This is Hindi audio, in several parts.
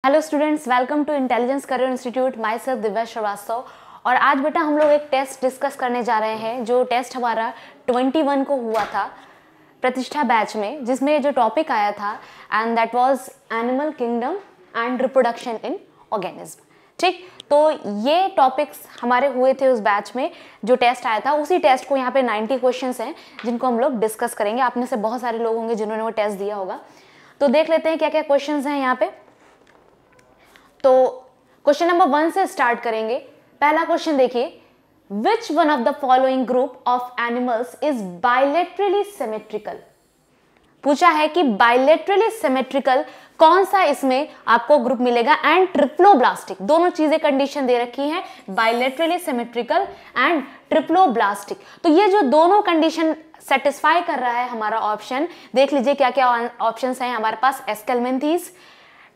Hello students, welcome to intelligence career institute. Myself Divya Srivastava. और आज बेटा हम लोग एक टेस्ट डिस्कस करने जा रहे हैं जो टेस्ट हमारा 21 को हुआ था प्रतिष्ठा बैच में, जिसमें जो टॉपिक आया था and that was animal kingdom and reproduction in organism. ठीक, तो ये टॉपिक्स हमारे हुए थे उस बैच में, जो टेस्ट आया था उसी टेस्ट को यहाँ पे 90 क्वेश्चंस हैं जिनको हम लोग डिस्कस करेंगे। आप में से बहुत सारे लोग होंगे जिन्होंने वो टेस्ट दिया होगा, तो देख लेते हैं क्या क्या क्वेश्चंस हैं यहाँ पे। तो क्वेश्चन नंबर 1 से स्टार्ट करेंगे। पहला क्वेश्चन देखिए, which one of the following group of animals is bilaterally symmetrical. पूछा है कि बायलेटरली सिमेट्रिकल कौन सा इसमें आपको ग्रुप मिलेगा एंड ट्रिप्लोब्लास्टिक। दोनों चीजें कंडीशन दे रखी हैं, बायलेटरली सिमेट्रिकल एंड ट्रिप्लोब्लास्टिक। तो ये जो दोनों कंडीशन सेटिस्फाई कर रहा है हमारा ऑप्शन, देख लीजिए क्या क्या ऑप्शंस हैं हमारे पास। Aschelminthes,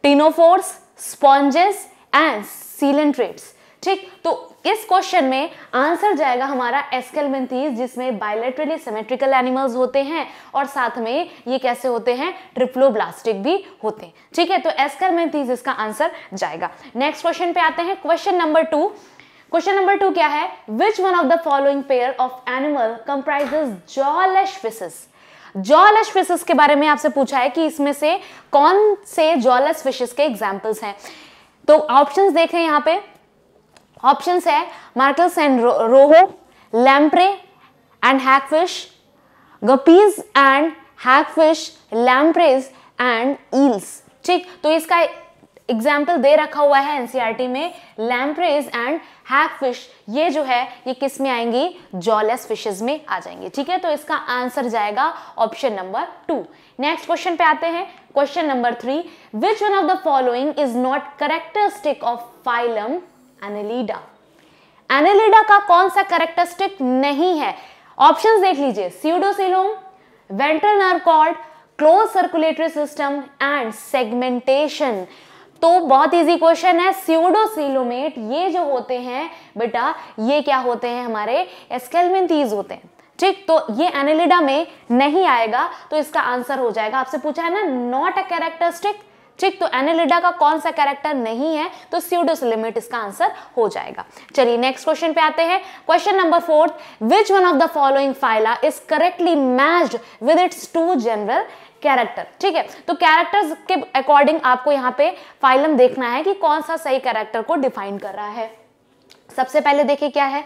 ctenophores, sponges and coelenterates. ठीक, तो इस क्वेश्चन में आंसर जाएगा हमारा एस्केलमेंथीज, जिसमें बायलेटरली सिमेट्रिकल एनिमल्स होते हैं और साथ में ये कैसे होते हैं, ट्रिप्लोब्लास्टिक भी होते हैं। ठीक है, तो एस्केलमेंथीज इसका आंसर जाएगा। नेक्स्ट क्वेश्चन पे आते हैं, क्वेश्चन नंबर 2। क्वेश्चन नंबर 2 क्या है, which one of the following pair of animal comprises jawless fishes. Jawless fishes के बारे में आपसे पूछा है कि इसमें से कौन से जॉलेस फिशेस के एग्जांपल्स हैं। तो ऑप्शंस देखें यहाँ पे, ऑप्शंस है mackerels and rohu, lamprey and hagfish, guppies and hagfish, lampreys and eels. ठीक, तो इसका एग्जाम्पल दे रखा हुआ है एनसीईआरटी में, लैम्प्रेज एंड हैगफिश। ये जो है ये किस में आएंगी, जॉलेस फिशेस में आ जाएंगे। ठीक है, तो इसका आंसर जाएगा ऑप्शन नंबर 2। नेक्स्ट क्वेश्चन पे आते हैं, question number 3। Which one of the following is not characteristic of phylum Annelida. Annelida का कौन सा कैरेक्टरिस्टिक नहीं है? ऑप्शंस देख लीजिए, pseudocoelom, ventral nerve cord, close circulatory system and segmentation. तो बहुत इजी क्वेश्चन है, स्यूडोसिलोमेट ये जो होते हैं बेटा, ये क्या होते हैं, हमारे एस्केलमेंथीज होते हैं। ठीक, तो ये एनेलिडा में नहीं आएगा, तो इसका आंसर हो जाएगा, आपसे पूछा है ना नॉट अ कैरेक्टरिस्टिक। ठीक, तो एनेलिडा का कौन सा कैरेक्टर नहीं है, तो स्यूडोसिलोमेट इसका आंसर हो जाएगा। चलिए नेक्स्ट क्वेश्चन पे आते हैं, question number 4। Which one of the following phyla is correctly matched with its 2 general character. ठीक है, तो कैरेक्टर्स के अकॉर्डिंग आपको यहाँ पे फाइलम देखना है कि कौन सा सही कैरेक्टर को डिफाइन कर रहा है। सबसे पहले देखिए क्या है,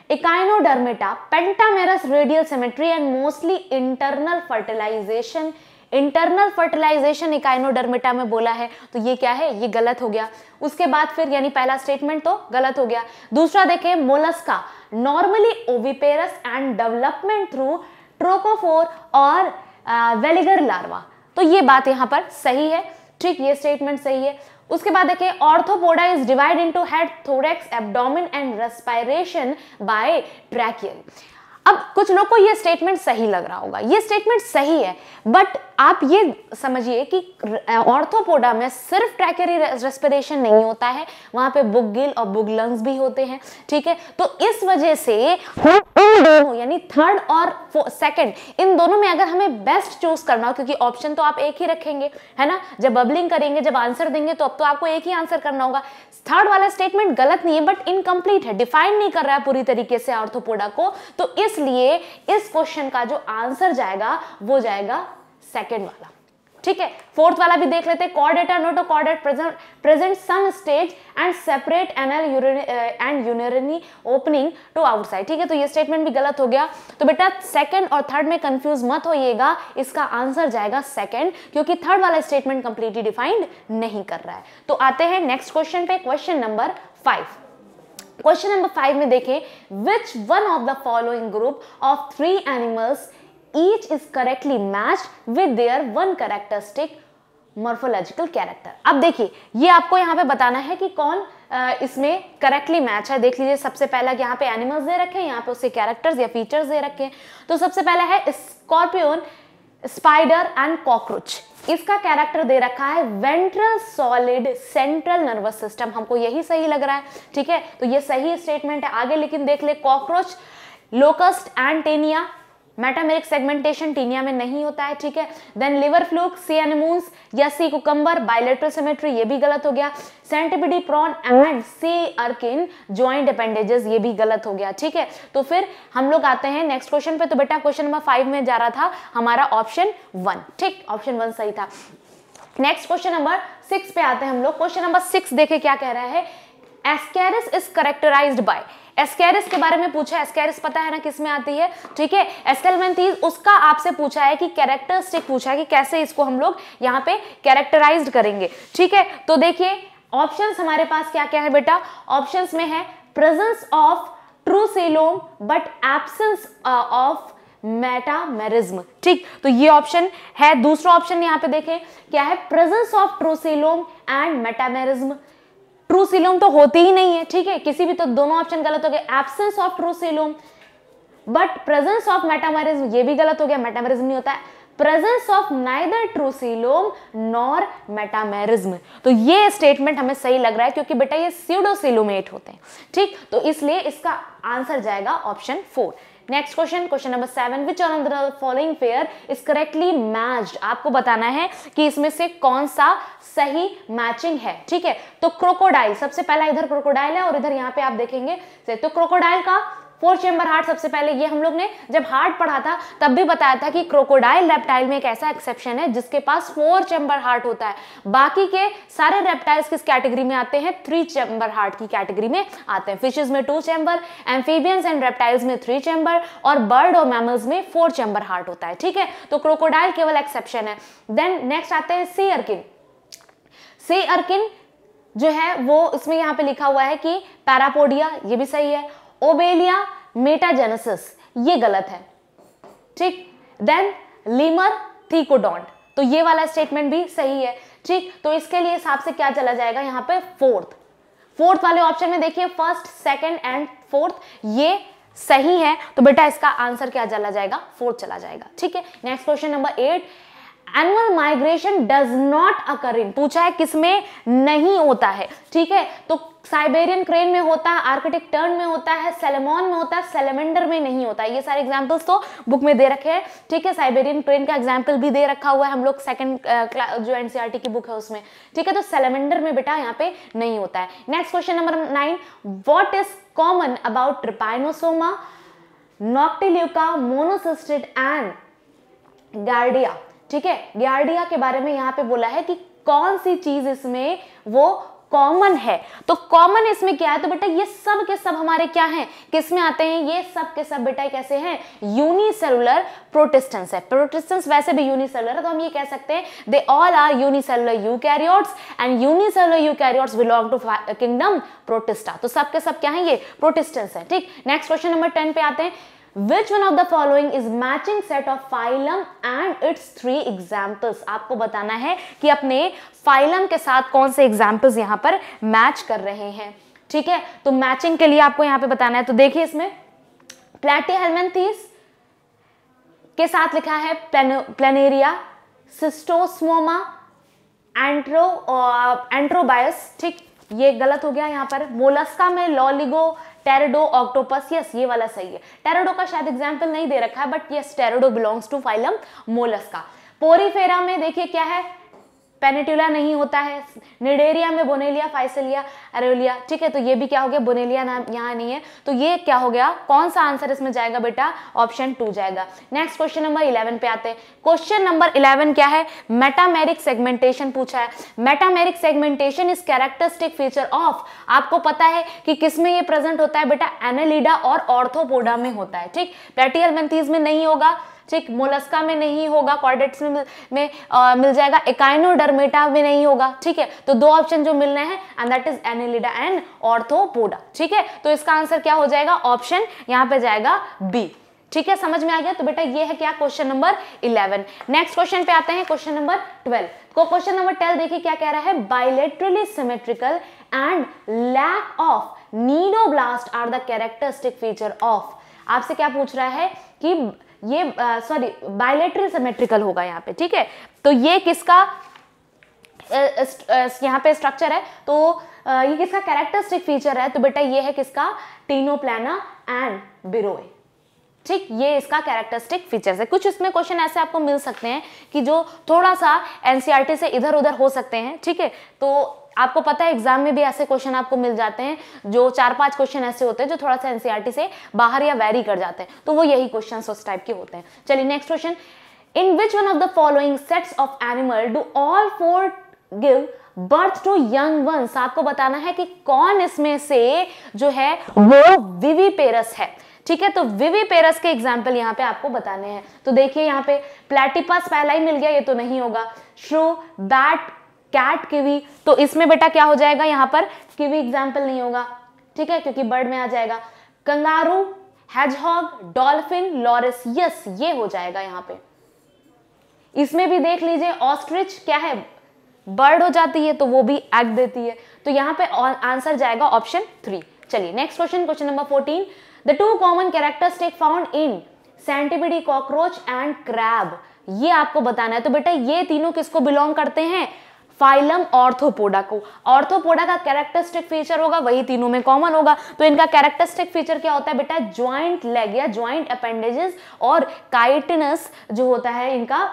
Echinodermata, pentamerous radial symmetry and mostly internal fertilisation. Internal fertilisation Echinodermata में बोला है, तो ये क्या है, ये गलत हो गया। उसके बाद फिर यानी पहला स्टेटमेंट तो गलत हो गया। दूसरा देखिए, Mollusca, normally oviparous and development through trochophore और वेलिगर लार्वा, तो ये बात यहाँ पर सही है। ठीक, ये स्टेटमेंट सही है। उसके बाद देखिए, arthropoda is divide into head, thorax, abdomen and respiration bye tracheal. अब कुछ लोग को ये स्टेटमेंट सही लग रहा होगा, ये स्टेटमेंट सही है, बट आप ये समझिए कि ऑर्थोपोडा में सिर्फ ट्रैकेरी रेस्पिरेशन नहीं होता है, वहां पे बुक गिल और बुक लंग्स भी होते हैं। ठीक है, तो इस वजह से यानी थर्ड और सेकंड, इन दोनों में अगर हमें बेस्ट चूज करना हो, क्योंकि ऑप्शन तो आप एक ही रखेंगे है ना, जब बबलिंग करेंगे, जब आंसर देंगे, तो अब तो आपको एक ही आंसर करना होगा। थर्ड वाला स्टेटमेंट गलत नहीं है, बट इनकम्प्लीट है, डिफाइन नहीं कर रहा है पूरी तरीके से ऑर्थोपोडा को, तो इसलिए इस क्वेश्चन का जो आंसर जाएगा वो जाएगा सेकंड वाला। ठीक है, फोर्थ वाला भी देख लेते हैं, Chordata notochord present some stage and separate anal and urinary opening to outside. ठीक है, तो ये स्टेटमेंट भी गलत हो गया। तो बेटा सेकंड और थर्ड में कंफ्यूज मत होइएगा, इसका आंसर जाएगा सेकंड, क्योंकि थर्ड वाला स्टेटमेंट कंप्लीटली डिफाइंड नहीं कर रहा है। तो आते हैं नेक्स्ट क्वेश्चन पे, क्वेश्चन नंबर 5। क्वेश्चन नंबर 5 में देखें, विच one of the following group of 3 animals each is correctly matched with their one characteristic morphological character। अब देखिए, ये आपको यहाँ पे बताना है कि कौन इसमें करेक्टली मैच है। देख लीजिए, सबसे पहला यहाँ पे एनिमल्स दे रखे हैं, यहाँ पे उसके कैरेक्टर्स या फीचर्स दे रखे हैं। तो सबसे पहला है स्कॉर्पियन, स्पाइडर एंड कॉकरोच। इसका कैरेक्टर दे रखा है ventral solid central nervous system, हमको यही सही लग रहा है। ठीक है, तो ये सही स्टेटमेंट है। आगे लेकिन देख ले, cockroach, locust antennae, metameric segmentation Taenia में नहीं होता है, ठीक है। Then liver fluke, sea anemones या सी कुकम्बर, बायलेटरल सिमेट्री, ये भी गलत हो गया। Centipede prawn and sea urchin joint appendages, ये भी गलत हो गया, ठीक है। तो फिर हम लोग आते हैं नेक्स्ट क्वेश्चन पे। तो बेटा क्वेश्चन नंबर 5 में जा रहा था हमारा ऑप्शन 1, ठीक, ऑप्शन 1 सही था। नेक्स्ट क्वेश्चन नंबर 6 पे आते हैं हम लोग। क्वेश्चन नंबर 6 देखे क्या कह रहा है, Ascaris is characterised by, Ascaris के बारे में पूछा है। एस्केरिस पता है ना किस में आती है, ठीक है, एस्केलमेंथीज, उसका आपसे पूछा है कि कैरेक्टरिस्टिक पूछा है कि कैसे इसको हम लोग यहाँ पे कैरेक्टराइज्ड करेंगे, ठीक है। तो देखिए ऑप्शंस हमारे पास क्या क्या है बेटा, ऑप्शंस में है presence of true coelom but absence of metamerism, ठीक, तो ये ऑप्शन है। दूसरा ऑप्शन यहाँ पे देखें क्या है, presence of true coelom and metamerism, true coelom तो होती ही नहीं है, ठीक है, किसी भी, तो दोनों ऑप्शन गलत हो गए। Absence of true coelom but presence of metamerism, ये भी गलत हो गया, मेटामेरिज्म नहीं होता है। Presence of neither true coelom nor metamerism, तो ये स्टेटमेंट हमें सही लग रहा है क्योंकि बेटा ये स्यूडोसीलोमेट होते हैं, ठीक, तो इसलिए इसका आंसर जाएगा option 4। Next question, question number 7, which on the following pair is correctly matched, आपको बताना है कि इसमें से कौन सा सही मैचिंग है, ठीक है। तो क्रोकोडाइल, सबसे पहला इधर क्रोकोडाइल है और इधर यहाँ पे आप देखेंगे तो क्रोकोडाइल का 4 चेंबर हार्ट, सबसे पहले ये हम लोग ने जब हार्ट पढ़ा था तब भी बताया था कि क्रोकोडाइल रेप्टाइल में एक ऐसा एक्सेप्शन है जिसके पास 4 चेंबर हार्ट होता है। बाकी के सारे रेप्टाइल्स किस कैटेगरी में आते हैं, 3 चेंबर हार्ट की कैटेगरी में आते हैं। फिशेस में 2 चेंबर, एम्फीबियंस एंड रेप्टाइल्स में 3 चेंबर और बर्ड और मैमल्स में 4 चेंबर हार्ट होता है, ठीक है। तो क्रोकोडाइल केवल एक्सेप्शन है। देन नेक्स्ट आते हैं सी अर्किन। सी अर्किन जो है वो इसमें यहाँ पे लिखा हुआ है कि पैरापोडिया, ये भी सही है। ओबेलिया मेटाजेनेसिस, ये गलत है, ठीक। देन लीमर थीकोडोंट, तो ये वाला स्टेटमेंट भी सही है, ठीक। तो इसके लिए हिसाब से क्या चला जाएगा यहाँ पे, फोर्थ वाले ऑप्शन में देखिए फर्स्ट, सेकंड एंड फोर्थ ये सही है, तो बेटा इसका आंसर क्या चला जाएगा, 4 चला जाएगा, ठीक है। Next question number 8, annual migration does not occur in, पूछा है किसमें नहीं होता है, ठीक है। तो साइबेरियन क्रेन में होता है, आर्कटिक टर्न में होता है, सेलेमॉन में होता है, सेलेमेंडर में नहीं होता है। ये सारे एग्जांपल्स तो बुक में दे रखे हैं, ठीक है। साइबेरियन क्रेन का एग्जांपल भी दे रखा हुआ है हम लोग सेकंड जो एनसीईआरटी की बुक है उसमें, ठीक है। तो सेलेमेंडर में बेटा यहाँ पे नहीं होता है। Next question number 9, what is common about Trypanosoma, Noctiluca, Monocystis and Giardia, ठीक है। गार्डिया के बारे में यहाँ पे बोला है कि कौन सी चीज इसमें वो कॉमन है, तो कॉमन इसमें क्या है, तो बेटा ये सब के सब हमारे क्या हैं, किसमें आते हैं, ये सब के सब बेटा कैसे हैं, यूनिसेलुलर प्रोटिस्टेंस है। प्रोटिस्टेंस वैसे भी यूनिसेलुलर है, तो हम ये कह सकते हैं they all are unicellular eukaryotes and unicellular eukaryotes belong to kingdom Protista, तो सब के सब क्या है, ये प्रोटिस्टेंस है, ठीक। नेक्स्ट क्वेश्चन नंबर 10 पे आते हैं, Which one of the following is matching set of phylum and its 3 examples, आपको बताना है कि अपने फाइलम के साथ कौन से एग्जाम्पल्स यहाँ पर मैच कर रहे हैं, ठीक है। तो मैचिंग के लिए आपको यहाँ पे बताना है, तो देखिए इसमें प्लैटीहेल्मिन्थीज के साथ लिखा है प्लेनेरिया, सिस्टोस्मोमा, एंट्रोबायस, ठीक, ये गलत हो गया यहाँ पर। मोलस्का में लॉलिगो, टेरिडो, ऑक्टोपस, यस ये वाला सही है। टेरिडो का शायद एग्जाम्पल नहीं दे रखा है but yes Teredo belongs to phylum Mollusca. Porifera में देखिए क्या है, पेनिट्यूला नहीं होता है। निडेरिया में बोनेलिया, फाइसेलिया, एरोलिया, ठीक है, तो ये भी क्या हो गया, बोनेलिया नाम यहाँ नहीं है, तो ये क्या हो गया, कौन सा आंसर इसमें जाएगा बेटा, ऑप्शन 2 जाएगा। नेक्स्ट क्वेश्चन नंबर 11 पे आते हैं। क्वेश्चन नंबर 11 क्या है, मेटामेरिक सेगमेंटेशन पूछा है। Metameric segmentation is characteristic feature of, आपको पता है कि किसमें ये प्रेजेंट होता है बेटा, एनेलिडा और ऑर्थोपोडा में होता है, ठीक। प्लैटीहेल्मिन्थीज में नहीं होगा, ठीक, मोलस्का में नहीं होगा, कॉर्डेट्स में मिल जाएगा, एकाइनोडर्मेटा में नहीं होगा, ठीक है। तो 2 ऑप्शन जो मिलने हैं and that is Annelida and arthropoda, ठीक है। तो इसका आंसर क्या हो जाएगा, ऑप्शन यहाँ पे जाएगा बी, ठीक है। समझ में आ गया, तो बेटा ये है क्या, क्वेश्चन नंबर 11। नेक्स्ट क्वेश्चन पे आते हैं, क्वेश्चन नंबर 12। तो क्वेश्चन नंबर 12 देखिए क्या कह रहा है, bilaterally symmetrical and lack of cnidoblast are the characteristic feature of, आपसे क्या पूछ रहा है कि ये बायलेटरल सिमेट्रिकल होगा यहाँ पे, ठीक है। तो ये किसका यहाँ पे स्ट्रक्चर है, तो ये किसका कैरेक्टरिस्टिक फीचर है, तो बेटा ये है किसका, टीनोप्लाना एंड बिरोए, ठीक, ये इसका कैरेक्टरिस्टिक फीचर्स है। कुछ इसमें क्वेश्चन ऐसे आपको मिल सकते हैं कि जो थोड़ा सा एनसीईआरटी से इधर उधर हो सकते हैं, ठीक है। तो आपको पता है एग्जाम में भी ऐसे क्वेश्चन आपको मिल जाते हैं, जो 4-5 क्वेश्चन ऐसे होते हैं जो थोड़ा सा एनसीईआरटी से बाहर या वेरी कर जाते हैं, तो वो यही क्वेश्चन उस टाइप के होते हैं। चलिए next question, in which one of the following sets of animal do all 4 give birth to young ones. आपको बताना है कि कौन इसमें से जो है वो विविपेरस है, ठीक है। तो विविपेरस के एग्जाम्पल यहाँ पे आपको बताने हैं। तो देखिए यहाँ पे प्लेटिपस पहला ही मिल गया, ये तो नहीं होगा। श्रू, बैट, कैट, किवी, तो इसमें बेटा क्या हो जाएगा, यहाँ पर किवी एग्जाम्पल नहीं होगा, ठीक है, क्योंकि बर्ड में आ जाएगा। Kangaroo, hedgehog, dolphin, loris, yes ये हो जाएगा यहाँ पे। इसमें भी देख लीजिए ऑस्ट्रिच क्या है, बर्ड हो जाती है, तो वो भी एग देती है, तो यहाँ पे आंसर जाएगा ऑप्शन 3। चलिए next question, question number 14, the 2 common characteristic found in centipede, cockroach and crab, ये आपको बताना है। तो बेटा ये तीनों किसको बिलोंग करते हैं, फाइलम ऑर्थोपोडा को। ऑर्थोपोडा का कैरेक्टरिस्टिक फीचर होगा वही तीनों में कॉमन होगा। तो इनका कैरेक्टरिस्टिक फीचर क्या होता है बेटा, ज्वाइंट लेग या ज्वाइंट अपेंडेजेस और काइटिनस जो होता है इनका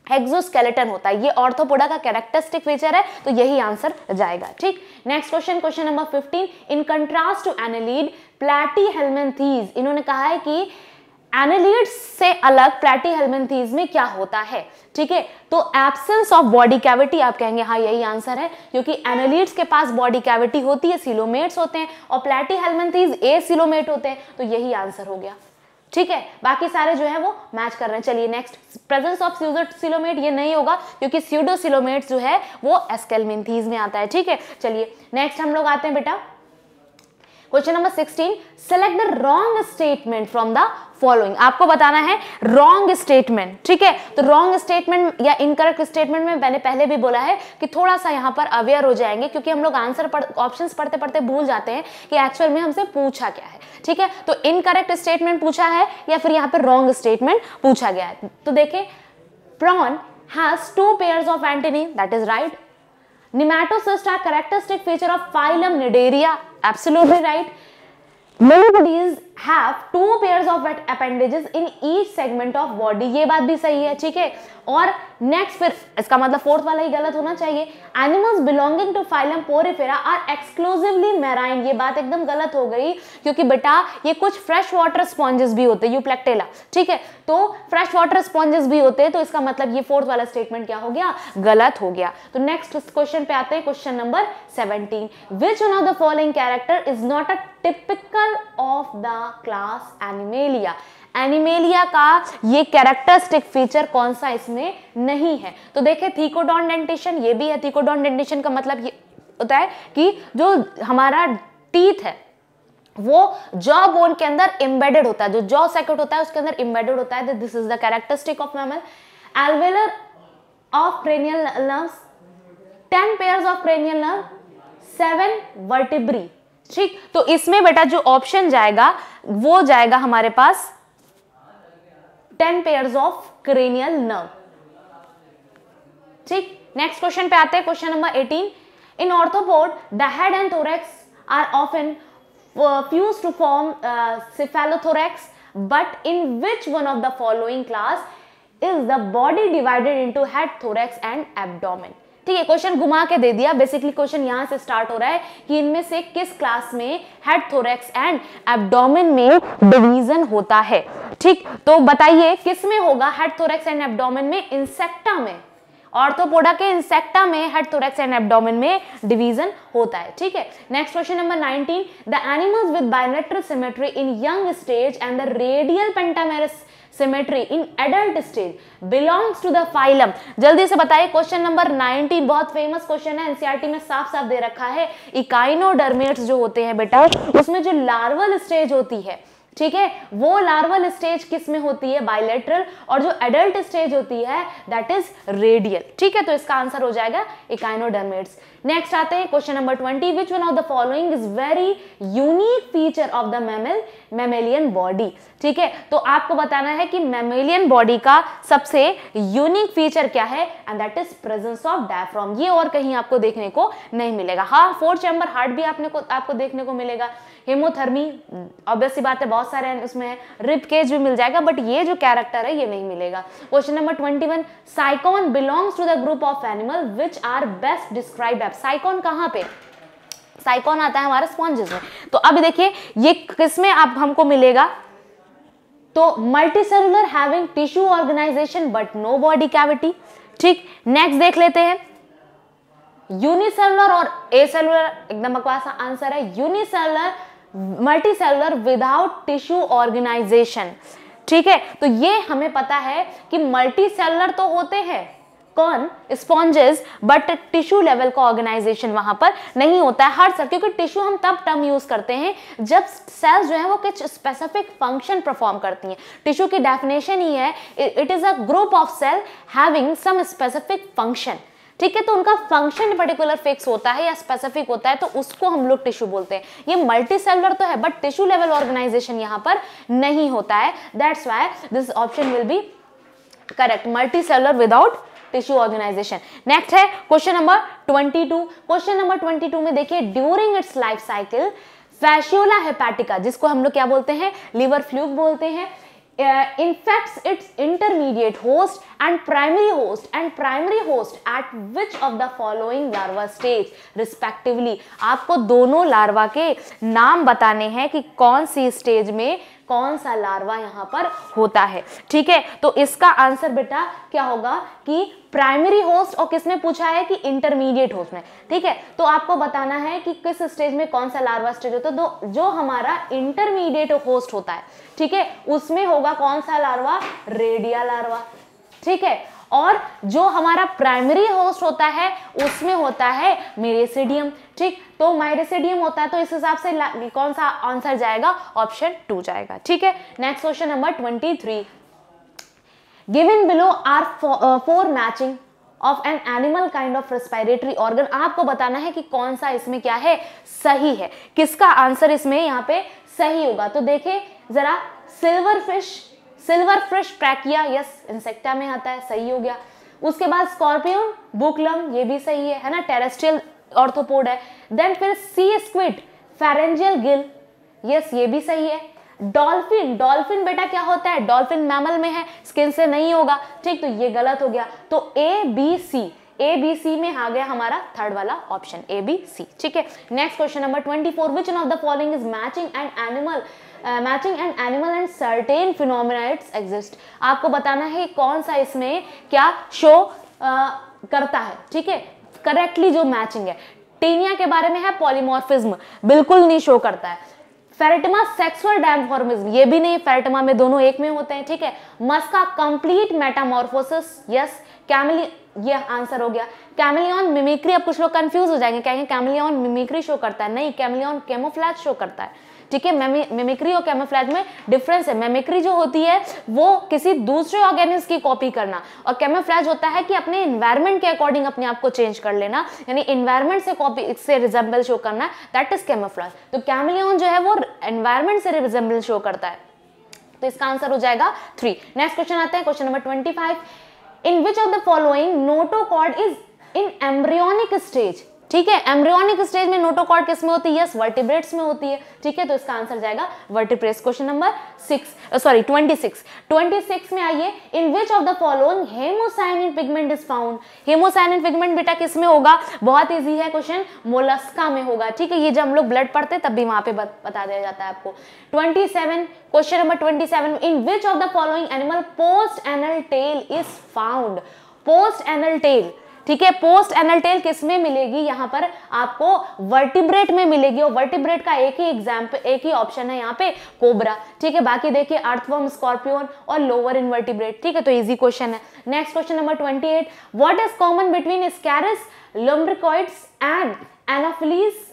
एक्सोस्केलेटन होता है, ये ऑर्थोपोडा का कैरेक्टरिस्टिक फीचर है, तो यही आंसर जाएगा। ठीक, next question, question number 15, in contrast to annelid Platyhelminthes, इन्होंने कहा है कि एनालीड्स से अलग प्लैटीहेल्मिन्थीज में क्या होता है, ठीक है। तो एब्सेंस ऑफ बॉडी कैविटी, आप कहेंगे हाँ यही आंसर है, क्योंकि एनालीड्स के पास बॉडी कैविटी होती है, सिलोमेट्स होते हैं, और प्लैटीहेल्मिन्थीज एसिलोमेट होते हैं, तो यही आंसर हो गया, ठीक है। बाकी सारे जो है वो मैच कर रहे हैं। चलिए नेक्स्ट, प्रेजेंस ऑफ स्यूडोसिलोमेट, ये नहीं होगा क्योंकि स्यूडोसिलोमेट जो है वो एस्केल्मिन्थीज में आता है, ठीक है। चलिए नेक्स्ट हम लोग आते हैं बेटा question number 16, select the wrong statement from the following. आपको बताना है रॉन्ग स्टेटमेंट, ठीक है। तो रॉन्ग स्टेटमेंट या इनकरेक्ट स्टेटमेंट में मैंने पहले भी बोला है कि थोड़ा सा यहाँ पर अवेयर हो जाएंगे, क्योंकि हम लोग आंसर ऑप्शंस पढ़ते पढ़ते भूल जाते हैं कि एक्चुअल में हमसे पूछा क्या है, ठीक है। तो इनकरेक्ट स्टेटमेंट पूछा है या फिर यहाँ पर रॉन्ग स्टेटमेंट पूछा गया है। तो देखिए, prawn has 2 pairs of antennae, that is right. Nematocysts are characteristic feature of phylum Cnidaria, absolutely right. Millipedes have 2 pairs of appendages in each segment of body, ये बात भी सही है, ठीक है। और नेक्स्ट फिर इसका मतलब 4th वाला ही गलत होना चाहिए। Animals belonging to phylum Porifera are exclusively marine, ये बात एकदम गलत हो गई, क्योंकि बेटा ये कुछ फ्रेश वाटर स्पॉन्जेस भी होते हैं, यूप्लेक्टेला, ठीक है। तो फ्रेश वाटर स्पॉन्जेस भी होते हैं, तो इसका मतलब ये 4th वाला स्टेटमेंट क्या हो गया, गलत हो गया। तो नेक्स्ट क्वेश्चन पे आते हैं, question number 17, which one of the following character is not a typical of the class animalia. Animalia का ये कैरेक्टरिस्टिक फीचर कौन सा इसमें नहीं है। तो देखिए थीकोडॉन डेंटेशन, ये भी है। थीकोडॉन डेंटेशन का मतलब ये होता है कि जो हमारा टीथ है वो जॉ बोन के अंदर एम्बेडेड होता है, जो जॉ सैकेट होता है उसके अंदर एम्बेडेड होता है। This is the characteristic of mammal. Alveolar of cranial nerves, 10 pairs of cranial nerve, 7 vertebrae, ठीक। तो इसमें बेटा जो ऑप्शन जाएगा वो जाएगा हमारे पास 10 पेयर्स ऑफ क्रेनियल नर्व, ठीक। नेक्स्ट क्वेश्चन पे आते हैं, question number 18, in arthropod the head and thorax are often fused to form cephalothorax, but in which one of the following class is the body divided into head, thorax and abdomen। ठीक है, क्वेश्चन घुमा के दे दिया। बेसिकली क्वेश्चन यहां से स्टार्ट हो रहा है कि इनमें से किस क्लास में हेड, थोरैक्स एंड एब्डोमेन में डिवीजन होता है, ठीक। तो बताइए किस में होगा हेड, थोरैक्स एंड एब्डोमेन में, इंसेक्टा में। ऑर्थोपोडा के इंसेक्टा में हेड, थोरैक्स एंड एब्डोमेन में डिवीजन होता है, ठीक है। Next question number 19, the animals with bilateral symmetry in young stage and the radial pentamerous symmetry in adult stage belongs to the phylum. जल्दी से बताइए, क्वेश्चन नंबर 19 बहुत फेमस क्वेश्चन है, एनसीईआरटी में साफ साफ दे रखा है। इकाइनोडर्मेट्स जो होते हैं बेटा, उसमें जो लार्वल स्टेज होती है, ठीक है, वो लार्वल स्टेज किस में होती है, बायलेटरल, और जो एडल्ट स्टेज होती है दैट इज रेडियल, ठीक है। तो इसका आंसर हो जाएगा इकाइनोडर्मेट्स। नेक्स्ट आते हैं question number 20, which one of the following is very unique feature of the mammalian body. ठीक है, तो आपको बताना है कि मैमेलियन बॉडी का सबसे यूनिक फीचर क्या है, and that is presence of diaphragm. ये और कहीं आपको देखने को नहीं मिलेगा। हाँ, 4 चैम्बर हार्ट भी आपको देखने को मिलेगा, हेमोथर्मी ऑब्वियस सी बात है, बहुत सारे उसमें रिब केज भी मिल जाएगा, बट ये जो कैरेक्टर है ये नहीं मिलेगा। Question number 21, Sycon belongs to the group of animal which are best described as. Sycon कहां पे, साइकॉन आता है हमारे स्पॉन्जेस में। तो अब देखिए ये किसमें आप हमको मिलेगा, तो multicellular having tissue organisation but no body cavity. ठीक, नेक्स्ट देख लेते हैं यूनिसेलुलर और एसेलुलर, एकदम बकवास आंसर है unicellular multicellular without tissue organisation. ठीक है, तो ये हमें पता है कि मल्टीसेलुलर तो होते हैं कौन, स्पॉन्जेस, बट टिश्यू लेवल का ऑर्गेनाइजेशन वहां पर नहीं होता है हर सेल, क्योंकि टिश्यू हम तब टर्म यूज करते हैं जब सेल्स जो है वो कुछ स्पेसिफिक फंक्शन परफॉर्म करती हैं। टिश्यू की डेफिनेशन ही है it is a group of cell having some specific function. ठीक है, तो उनका फंक्शन पर्टिकुलर फिक्स होता है या स्पेसिफिक होता है, तो उसको हम लोग टिश्यू बोलते हैं। ये मल्टी सेलुलर तो है बट टिश्यू लेवल ऑर्गेनाइजेशन यहां पर नहीं होता है, that's why this option will be correct, multi cellular without tissue organisation. Next है क्वेश्चन नंबर 22। क्वेश्चन नंबर 22 में देखिए, during its life cycle Fasciola hepatica, जिसको हम लोग क्या बोलते हैं, लिवर फ्लूक बोलते हैं, infects its intermediate host and primary host at which of the following larva stage respectively। आपको दोनों लार्वा के नाम बताने हैं कि कौन सी स्टेज में कौन सा लार्वा यहां पर होता है। ठीक है, तो इसका आंसर बेटा क्या होगा कि प्राइमरी होस्ट, और किसमें पूछा है कि इंटरमीडिएट होस्ट में। ठीक है, तो आपको बताना है कि किस स्टेज में कौन सा लार्वा स्टेज होता है, तो जो हमारा इंटरमीडिएट होस्ट होता है, ठीक है, उसमें होगा कौन सा लार्वा, रेडिया लार्वा। ठीक है, और जो हमारा प्राइमरी होस्ट होता है उसमें होता है मेरिसेडियम। ठीक, तो माइरिसेडियम होता है, तो इस हिसाब से कौन सा आंसर जाएगा, ऑप्शन 2 जाएगा। ठीक है, next question number 23, given below are 4 matching of an animal kind of respiratory organ. आपको बताना है कि कौन सा इसमें क्या है, सही है, किसका आंसर इसमें यहाँ पे सही होगा। तो देखिए जरा, silver fish trachea, yes insecta में आता है, सही हो गया। उसके बाद स्कॉर्पियन बुकलम, ये भी सही है ना, टेरेस्ट्रियल ऑर्थोपोड है। देन फिर सी स्क्विड फेरेंजियल गिल, यस ये भी सही है। डॉल्फिन बेटा क्या होता है, डॉल्फिन मैमल में है, स्किन से नहीं होगा। ठीक, तो ये गलत हो गया, तो ए बी सी में आ गया हमारा थर्ड वाला ऑप्शन, ए बी सी। ठीक है, next question number 24, which one of the following is matching an animal and certain phenomena its exist. आपको बताना है कौन सा इसमें क्या शो करता है। ठीक है, करेक्टली जो मैचिंग है, टीनिया के बारे में है पॉलीमॉर्फिज्म, बिल्कुल नहीं शो करता है। फेरेटिमा सेक्सुअल डायमॉर्फिज्म, ये भी नहीं, फेरेटिमा में दोनों एक में होते हैं। ठीक है, मस्का कंप्लीट मेटामॉर्फोसिस, यस। कैमिलियन, ये आंसर हो गया। कैमिलियन मिमिक्री, अब कुछ लोग कंफ्यूज हो जाएंगे, कहेंगे कैमिलियन मिमिक्री शो करता है, नहीं, कैमिलियन कैमोफ्लेज शो करता है। ठीक है, मिमिक्री और कैमोफ्लेज में डिफरेंस है। मिमिक्री जो होती है वो किसी दूसरे ऑर्गेनिज्म की कॉपी करना, और कैमोफ्लेज होता है कि अपने एनवायरनमेंट के अकॉर्डिंग अपने आप को चेंज कर लेना, यानी एनवायरनमेंट से कॉपी से रिजेंबल शो करना, दैट इज कैमोफ्लेज। तो कैमिलियन जो है वो एनवायरनमेंट से रिजेंबल शो करता है, तो इसका आंसर हो जाएगा 3। नेक्स्ट क्वेश्चन आते हैं, question number 25, in which of the following notochord is in embryonic stage. ठीक है, एम्ब्रियोनिक स्टेज में नोटोकॉर्ड किस में होती है, यस वर्टिब्रेट्स में होती है। ठीक है, तो इसका आंसर जाएगा वर्टिब्रेट्स। क्वेश्चन नंबर 26 में आइए, in which of the following haemocyanin pigment is found. Haemocyanin pigment बेटा किस में होगा, बहुत इजी है क्वेश्चन, मोलस्का में होगा। ठीक है, ये जब हम लोग ब्लड पढ़ते तब भी वहां पे बता दिया जाता है आपको। 27, question number 27, in which of the following animal post anal tail is found. Post anal tail, ठीक है, पोस्ट एनल टेल किस में मिलेगी, यहां पर आपको वर्टिब्रेट में मिलेगी, और वर्टिब्रेट का एक ही ऑप्शन है यहाँ पे, कोबरा। ठीक है, बाकी देखिए अर्थवर्म, स्कॉर्पियन और लोअर इनवर्टिब्रेट। ठीक है, तो इजी क्वेश्चन है। Next question number 28, what is common between Ascaris lumbricoides and Anopheles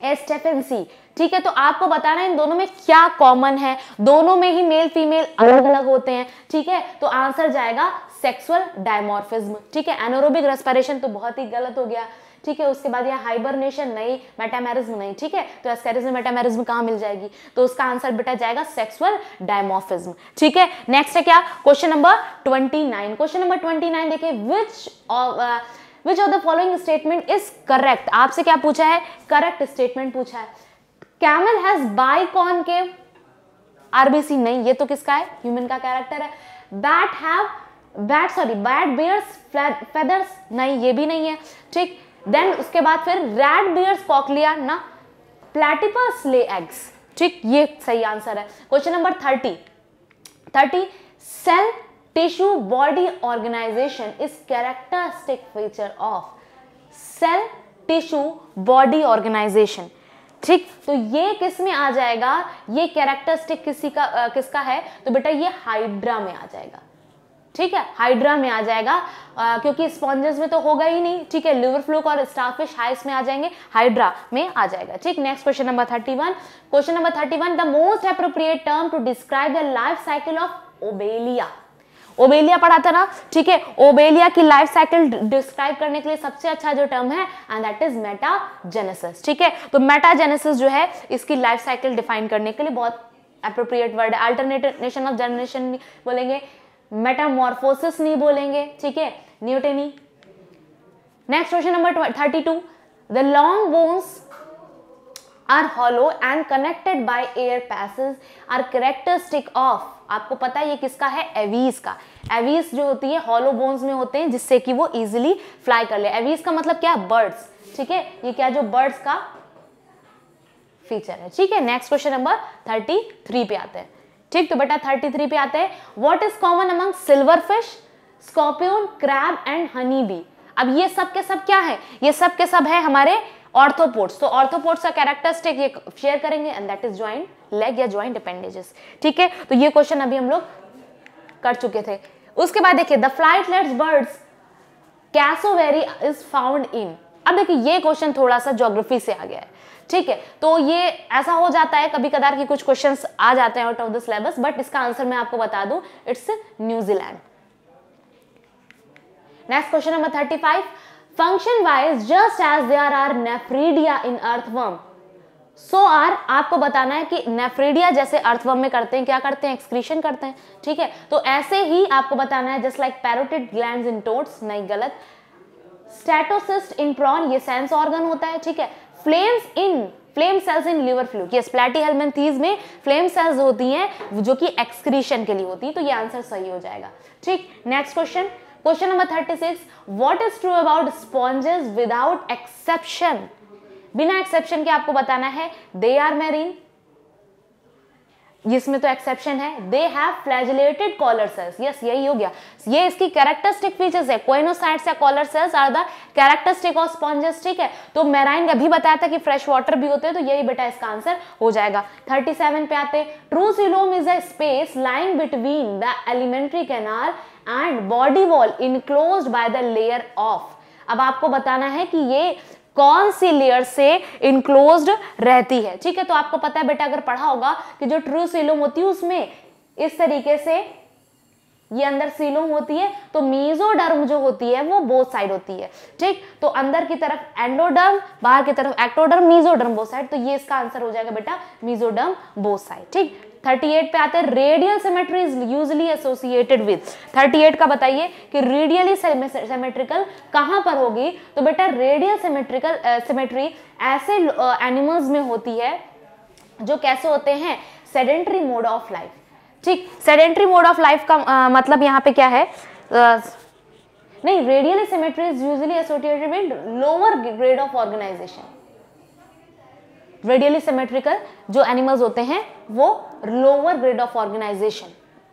stephensi. ठीक है, तो आपको बताना है इन दोनों में क्या कॉमन है, दोनों में ही मेल फीमेल अलग अलग होते हैं। ठीक है, तो आंसर जाएगा सेक्सुअल डायमॉर्फिज्म। ठीक है, एनारोबिक रेस्पिरेशन तो बहुत ही गलत हो गया। ठीक है। उसके बाद यहाँ हाइबरनेशन नहीं, मेटामेरिज्म नहीं, ठीक है। तो एस्केरिज्म मेटामेरिज्म कहाँ मिल जाएगी, तो उसका आंसर बेटा जाएगा सेक्सुअल डायमॉर्फिज्म, ठीक है। नेक्स्ट है क्या, क्वेश्चन नंबर 29। क्वेश्चन नंबर 29 देखिए, विच of the following statement is correct. आपसे क्या पूछा है, करेक्ट स्टेटमेंट पूछा है। कैमल हैज बाइकॉनकेव आरबीसी नहीं, ये तो किसका है, ह्यूमन का कैरेक्टर है। बैट बियर्स फेदर्स नहीं, ये भी नहीं है, ठीक। देन उसके बाद फिर रैट बियर्स कॉकलिया ना, प्लेटिपस ले एग्स, ठीक, ये सही आंसर है। Question number 30 cell tissue body organisation is characteristic feature of cell tissue body organisation, ठीक। तो ये किस में आ जाएगा, ये कैरेक्टरिस्टिक किसका है, तो बेटा ये हाइड्रा में आ जाएगा, ठीक है, हाइड्रा में आ जाएगा, क्योंकि स्पॉन्जेस में तो होगा ही नहीं, ठीक है। लिवर फ्लूक और स्टारफिश हाइस में आ जाएंगे, हाइड्रा में आ जाएगा, ठीक। Next question number 31। Question number 31, the most appropriate term to describe the life cycle of Obelia. Obelia पढ़ा था ना, ठीक है। ओबेलिया की लाइफ साइकिल डिस्क्राइब करने के लिए सबसे अच्छा जो टर्म है, एंड दैट इज मेटाजेनेसिस, ठीक है। तो मेटाजेनेसिस जो है इसकी लाइफ साइकिल डिफाइन करने के लिए बहुत एप्रोप्रिएट वर्ड है। अल्टरनेशन ऑफ जनरेशन बोलेंगे, मेटामॉर्फोसिस नहीं बोलेंगे, ठीक है, neoteny. Next question number 32, the long bones are hollow and connected by air passage are characteristic of, आपको पता है ये किसका है, एवीज का। एवीज जो होती है हॉलो बोन्स में होते हैं, जिससे कि वो इजीली फ्लाई कर ले। एवीज का मतलब क्या, बर्ड्स, ठीक है, ये क्या जो बर्ड्स का फीचर है, ठीक है। नेक्स्ट क्वेश्चन नंबर 33 पे आते हैं, ठीक। तो बेटा 33 पे आते हैं, what is common among silver fish, scorpion, crab and honey bee. अब ये सब के सब क्या है, ये सब के सब है हमारे ऑर्थोपोड्स। तो ऑर्थोपोड्स का कैरेक्टरिस्टिक ये शेयर करेंगे, and that is joint leg या जॉइंट अपेंडेजेस, ठीक है। तो ये क्वेश्चन अभी हम लोग कर चुके थे। उसके बाद देखिए, the flightless birds cassowary is found in. अब देखिए ये क्वेश्चन थोड़ा सा ज्योग्राफी से आ गया है, ठीक है। तो ये ऐसा हो जाता है कभी कदार कि कुछ क्वेश्चंस आ जाते हैं out of the syllabus, but इसका आंसर मैं आपको बता दूं, it's New Zealand. Next question number 35, function wise just as there are nephridia in earthworm, so are, आपको बताना है कि नेफ्रीडिया जैसे अर्थवर्म में करते हैं, क्या करते हैं, एक्सक्रीशन करते हैं, ठीक है। तो ऐसे ही आपको बताना है, जस्ट लाइक पैरोटिड ग्लैंड्स इन टोड्स, नहीं गलत। स्टेटोसिस्ट इन प्रॉन, ये सेंस ऑर्गन होता है, ठीक है। Flame cells in liver fluke, ये प्लैटीहेल्मिन्थीज में फ्लेम सेल्स होती हैं जो कि एक्सक्रीशन के लिए होती है, तो ये आंसर सही हो जाएगा, ठीक। Next question, question number 36, what is true about sponges without exception, बिना एक्सेप्शन के आपको बताना है, दे आर मैरीन, जिसमें तो एक्सेप्शन है, they have flagellated collar cells, yes यही हो गया, ये इसकी कैरेक्टरिस्टिक फीचर्स है। कोइनोसाइट्स या collar cells are the characteristic of sponges, ठीक है। तो मैराइन अभी बताया था कि फ्रेश वाटर भी होते हैं, तो यही बेटा इसका आंसर हो जाएगा। 37 पे आते, true coelom is a space lying between the alimentary canal and body wall enclosed by the layer of. अब आपको बताना है कि ये कौन सी लेयर से इनक्लोज्ड रहती है, ठीक है। तो आपको पता है बेटा, अगर पढ़ा होगा कि जो ट्रू सीलोम होती है उसमें इस तरीके से ये अंदर सीलोम होती है, तो मीजोडर्म जो होती है वो बोथ साइड होती है, ठीक। तो अंदर की तरफ एंडोडर्म, बाहर की तरफ एक्टोडर्म, मीजोडर्म बोथ साइड, तो ये इसका आंसर हो जाएगा बेटा मीजोडर्म बोथ साइड, ठीक। 38 पे आते हैं, radial symmetry is usually associated with. 38 का बताइए कि रेडियली सिमेट्रिकल कहां पर होगी, तो बेटा रेडियल सिमेट्री ऐसे एनिमल्स में होती है जो कैसे होते हैं, सेडेंटरी मोड ऑफ लाइफ, ठीक। सेडेंटरी मोड ऑफ लाइफ का मतलब यहाँ पे क्या है, नहीं, radial symmetry is usually associated with lower grade of organisation. Radially symmetrical जो एनिमल्स होते हैं वो लोअर ग्रेड ऑफ ऑर्गेनाइजेशन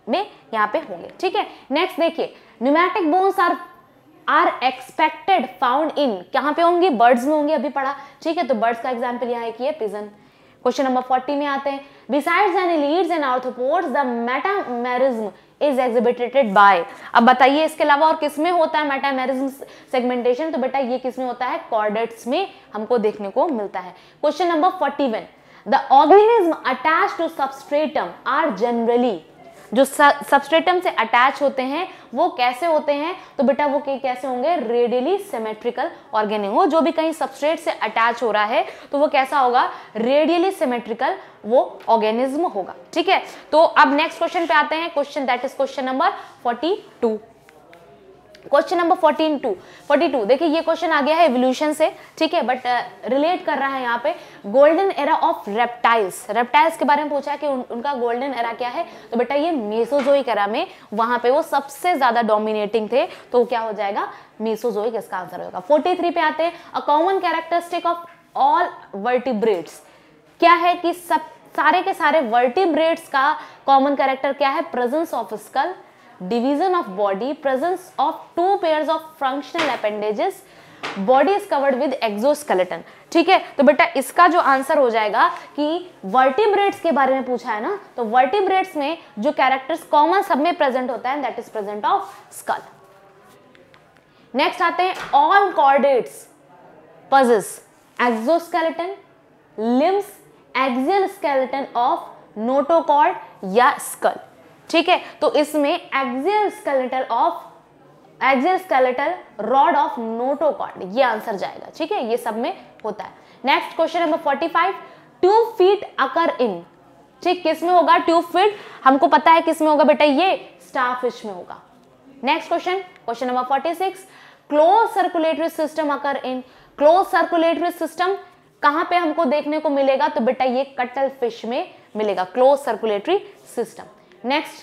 में यहाँ पे होंगे, ठीक है। नेक्स्ट देखिए, pneumatic bones are expected found in, कहाँ पे होंगे, बर्ड्स में होंगे, अभी पढ़ा, ठीक है। तो बर्ड्स का एग्जाम्पल यहाँ है पिजन। क्वेश्चन नंबर 40 में आते हैं, besides annelids and arthropods the metamerism is exhibited by. अब बताइए इसके अलावा और किसमें होता है मेटामेरिज्म सेगमेंटेशन, तो बेटा ये किसमें होता है, कॉर्डेट्स में हमको देखने को मिलता है। Question number 41, the organism attached to substratum are generally, जो सबस्ट्रेटम से अटैच होते हैं वो कैसे होते हैं, तो बेटा वो कैसे होंगे, रेडियली सिमेट्रिकल ऑर्गेनिज्म हो। जो भी कहीं सबस्ट्रेट से अटैच हो रहा है तो वो कैसा होगा, रेडियली सिमेट्रिकल वो ऑर्गेनिज्म होगा। ठीक है, तो अब नेक्स्ट क्वेश्चन पे आते हैं, question that is question number 42। Question number 42 देखिए ये क्वेश्चन आ गया है एवोल्यूशन से, ठीक है, बट रिलेट कर रहा है यहाँ पे गोल्डन एरा ऑफ रेप्टाइल्स के बारे में पूछा है कि उनका गोल्डन एरा क्या है, तो बेटा ये मेसोजोइक एरा में वहां पे वो सबसे ज्यादा डोमिनेटिंग थे, तो क्या हो जाएगा, मेसोजोइक इसका आंसर होगा। 43 पे आते हैं, a common characteristic of all vertebrates, क्या है कि सब सारे के सारे वर्टिब्रेट्स का कॉमन कैरेक्टर क्या है, presence of skull, division of body, presence of 2 pairs of functional appendages, body is covered with exoskeleton। ठीक है, तो बेटा इसका जो आंसर हो जाएगा कि वर्टिब्रेट्स के बारे में पूछा है ना, तो वर्टिब्रेट्स में जो कैरेक्टर्स कॉमन सब में प्रेजेंट होता है that is present of skull. Next आते हैं all chordates possess exoskeleton, limbs, axial skeleton of notochord या skull। ठीक है, तो इसमें axial skeletal rod of notochord ये आंसर जाएगा। ठीक है, ये सब में होता है। Next question number 45, tube feet occur in, ठीक किस में होगा, ट्यूब फीट हमको पता है किस में होगा बेटा, ये स्टारफिश में होगा। Next question number 46, close circulatory system occur in, close circulatory system कहां पे हमको देखने को मिलेगा, तो बेटा ये कटल फिश में मिलेगा, close circulatory system. Next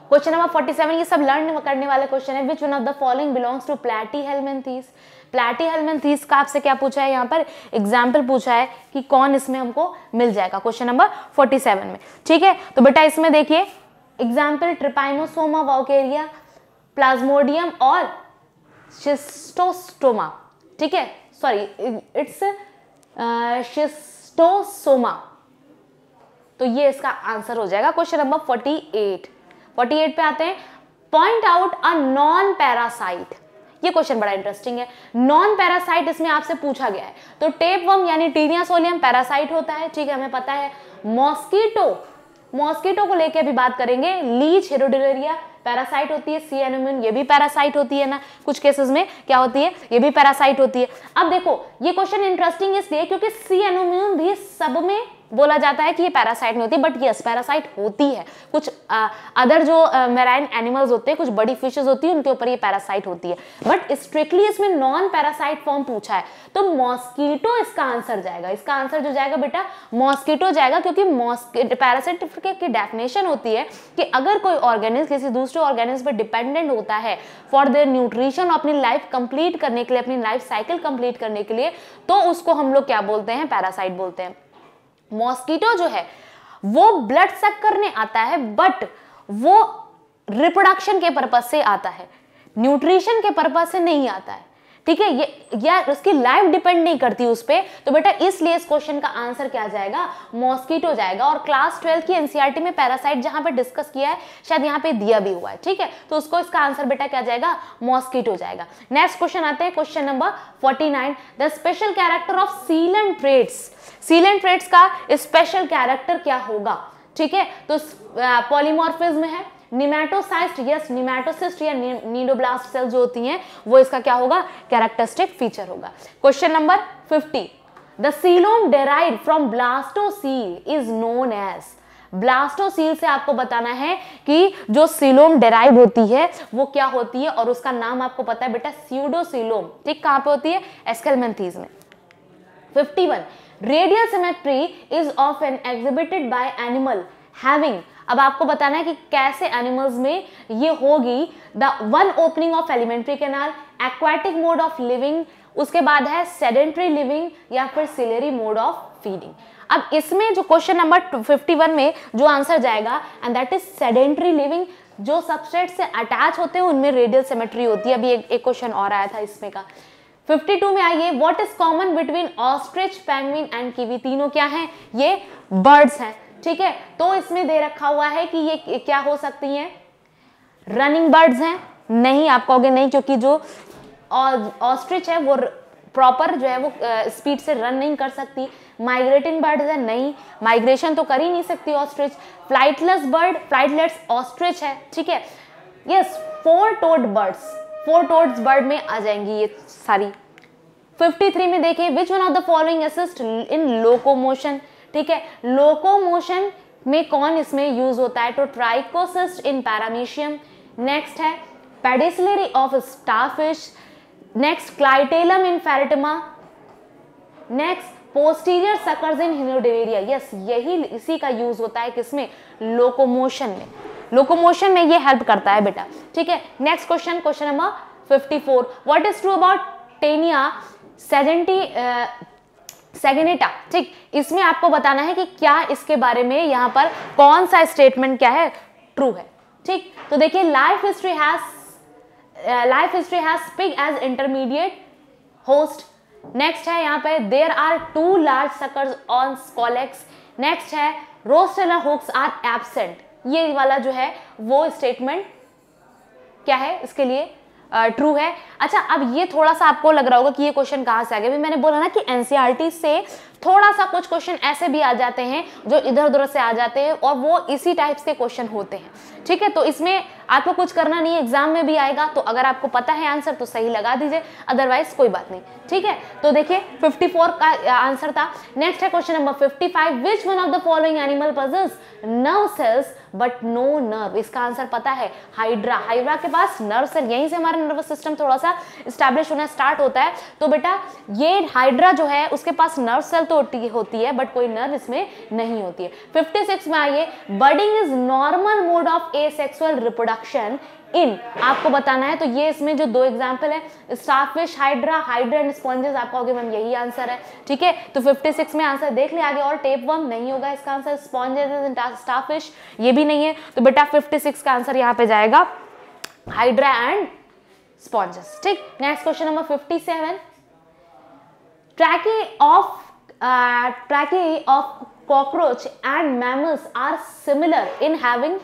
question number 47, ये सब लर्न करने वाले क्वेश्चन है। Which one of the following belongs to platyhelminthes, platyhelminthes का आपसे क्या पूछा है, यहाँ पर एग्जाम्पल पूछा है कि कौन इसमें हमको मिल जाएगा क्वेश्चन नंबर 47 में। ठीक है, तो बेटा इसमें देखिए एग्जाम्पल ट्रिपाइनोसोमा वाउकेरिया, प्लाज्मोडियम और शिस्टोस्टोमा। ठीक है, सॉरी इट्स शिस्टोसोमा, तो ये इसका आंसर हो जाएगा क्वेश्चन नंबर 48 पे आते हैं, point out a non parasite, ये क्वेश्चन बड़ा इंटरेस्टिंग है। नॉन पैरासाइट इसमें आपसे पूछा गया है, तो टेपवर्म यानी टीनिया सोलियम पैरासाइट होता है, ठीक है हमें पता है। मॉस्किटो को लेके अभी बात करेंगे, लीच हेरोडेरिया पैरासाइट होती है, सी एनोमिन ये भी पैरासाइट होती है ना, कुछ केसेस में क्या होती है, ये भी पैरासाइट होती है। अब देखो ये क्वेश्चन इंटरेस्टिंग इसलिए क्योंकि सी एनोमिन भी सब में बोला जाता है कि ये पैरासाइट नहीं होती, बट यस पैरासाइट होती है। कुछ अदर जो मैराइन एनिमल्स होते हैं, कुछ बड़ी फिशेस होती है, उनके ऊपर ये पैरासाइट होती है, बट स्ट्रिक्टली इसमें नॉन पैरासाइट फॉर्म पूछा है, तो मॉस्किटो इसका आंसर जाएगा। इसका आंसर जो जाएगा बेटा मॉस्किटो जाएगा, क्योंकि पैरासाइट की डेफिनेशन होती है कि अगर कोई ऑर्गेनिज्म किसी दूसरे ऑर्गेनिज्म पर डिपेंडेंट होता है फॉर देयर न्यूट्रिशन, अपनी लाइफ कंप्लीट करने के लिए, अपनी लाइफ साइकिल कंप्लीट करने के लिए, तो उसको हम लोग क्या बोलते हैं, पैरासाइट बोलते हैं। मॉस्किटो जो है वो ब्लड सक करने आता है, बट वो रिप्रोडक्शन के पर्पज से आता है, न्यूट्रिशन के पर्पज से नहीं आता है। ठीक है, ये या उसकी लाइफ डिपेंड नहीं करती उस पे, तो बेटा इसलिए इस क्वेश्चन का आंसर क्या जाएगा, मॉस्किटो जाएगा। और क्लास 12 की एनसीईआरटी में पैरासाइट जहां पे डिस्कस किया है, शायद यहाँ पे दिया भी हुआ है। ठीक है, तो उसको इसका आंसर बेटा क्या जाएगा, मॉस्किटो जाएगा। नेक्स्ट क्वेश्चन आते हैं question number 49, the special character of coelenterates, coelenterates का स्पेशल कैरेक्टर क्या होगा। ठीक है, तो पॉलीमॉर्फिज्म है, निमेटोसाइस्ट, यस निमेटोसिस्ट या नीडोब्लास्ट सेल जो होती हैं वो इसका क्या होगा, कैरेक्टरिस्टिक फीचर होगा। Question number 50, the coelom derived from blastocoel is known as, blastocoel से आपको बताना है कि जो सीलोम डेराइव होती है वो क्या होती है, और उसका नाम आपको पता है बेटा स्यूडोसीलोम। ठीक, कहां पे होती है, एस्केलमेंथीज में। 51, radial symmetry is often exhibited by animal having, अब आपको बताना है कि कैसे एनिमल्स में ये होगी, the one opening of alimentary canal, aquatic mode of living, उसके बाद है सेडेंट्री लिविंग या फिर सिलेरी मोड ऑफ फीडिंग। अब इसमें जो क्वेश्चन नंबर 51 में जो आंसर जाएगा and that is sedentary living, जो सबस्ट्रेट से अटैच होते हैं उनमें रेडियल सिमेट्री होती है। अभी एक क्वेश्चन और आया था इसमें का। 52 में आइए, what is common between ostrich, penguin and kiwi, तीनों क्या हैं, ये बर्ड्स हैं। ठीक है, तो इसमें दे रखा हुआ है कि ये क्या हो सकती हैं, रनिंग बर्ड्स हैं, नहीं आप कहोगे नहीं, क्योंकि जो ऑस्ट्रिच है वो प्रॉपर जो है वो स्पीड से रन नहीं कर सकती। माइग्रेटिंग बर्ड है, नहीं, माइग्रेशन तो कर ही नहीं सकती ostrich. Flightless bird, flightless ostrich है, ठीक है। Yes, four toed birds, four toed bird में आ जाएंगी ये सारी। 53 में देखिए, which one of the following assist in locomotion, ठीक है। लोकोमोशन में कौन इसमें यूज होता है, तो ट्राइकोसिस्ट इन पैरामीशियम। नेक्स्ट है pedicellariae of starfish. Next clitellum in Pheretima. Next posterior suckers in Hirudinaria. Yes, यही इसी का यूज होता है किसमें, लोकोमोशन में। लोकोमोशन में ये हेल्प करता है बेटा, ठीक है। Next question, question number 54, what is true about Taenia saginata, ठीक। इसमें आपको बताना है कि क्या इसके बारे में यहाँ पर कौन सा स्टेटमेंट क्या है, ट्रू है, ठीक। तो देखिए, life history has pig as intermediate host. Next है यहाँ पे there are 2 large suckers on scolex. Next है रोस्टेलर हुक्स आर एब्सेंट। ये वाला जो है वो स्टेटमेंट क्या है इसके लिए, ट्रू है। अच्छा, अब ये थोड़ा सा आपको लग रहा होगा कि ये क्वेश्चन कहाँ से आ गया। मैंने बोला ना कि एनसीईआरटी से थोड़ा सा कुछ क्वेश्चन ऐसे भी आ जाते हैं जो इधर उधर से आ जाते हैं और वो इसी टाइप्स के क्वेश्चन होते हैं, ठीक है। तो इसमें आपको कुछ करना नहीं है, एग्जाम में भी आएगा, तो अगर आपको पता है आंसर तो सही लगा दीजिए, अदरवाइज कोई बात नहीं, ठीक है। तो देखिए 54 का आंसर था। नेक्स्ट है question number 55, which one of the following animal possess nerve cells but no nerve. इसका आंसर पता है, हाइड्रा। हाइड्रा के पास नर्व सेल, यहीं से हमारा नर्वस सिस्टम थोड़ा सा स्टैब्लिश होना स्टार्ट होता है। तो बेटा ये हाइड्रा जो है उसके पास नर्व सेल तो होती है बट कोई नर्व इसमें नहीं होती है। 56 में आइए, budding is normal mode of asexual reproduction in, आपको बताना है। तो ये इसमें जो 2 एग्जांपल है, स्टारफिश, हाइड्रा एंड स्पॉन्जेस, आप कहोगे मैम यही आंसर है, ठीक है। तो 56 में आंसर देख ले आगे, और टेपवर्म नहीं होगा इसका आंसर, स्पॉन्जेस एंड स्टारफिश ये भी नहीं है। तो बेटा 56 का आंसर यहाँ पे जाएगा हाइड्रा एंड स्पॉन्जेस, ठीक। Next question number 57, trachea of cockroach and mammals are similar in having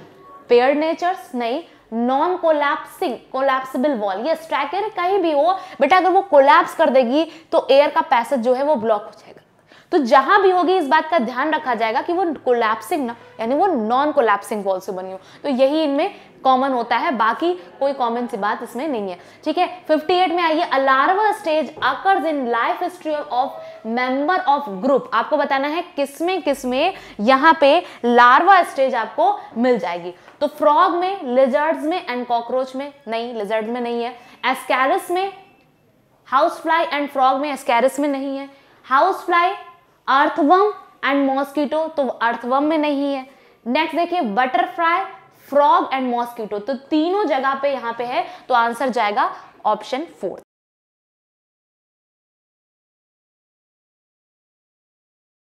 paired natures. नहीं, non collapsible wall. Yes, trachea कहीं भी हो बेटा, अगर वो कोलैप्स कर देगी तो एयर का पैसेज जो है वो ब्लॉक हो जाएगा। तो जहां भी होगी इस बात का ध्यान रखा जाएगा कि वो कोलैप्सिंग ना, यानी वो नॉन कोलैप्सिंग वॉल से बनी हो। तो यही इनमें कॉमन होता है, बाकी कोई कॉमन सी बात इसमें नहीं है, ठीक है। 58 में आइए, a larva stage occurs in life history of member of group. आपको बताना है किसमें यहाँ पे लार्वा स्टेज आपको मिल जाएगी। तो फ्रॉग में, लिजर्ड्स में एंड कॉकरोच में नहीं, लिजर्ड्स में नहीं है। एस्कैरिस में, हाउस फ्लाई एंड फ्रॉग में, एस्कैरिस में नहीं है। House fly, earthworm and mosquito, तो अर्थवर्म में नहीं है। नेक्स्ट देखिए, बटरफ्लाई, फ्रॉग एंड मॉस्किटो, तो तीनों जगह पे यहाँ पे है, तो आंसर जाएगा ऑप्शन 4।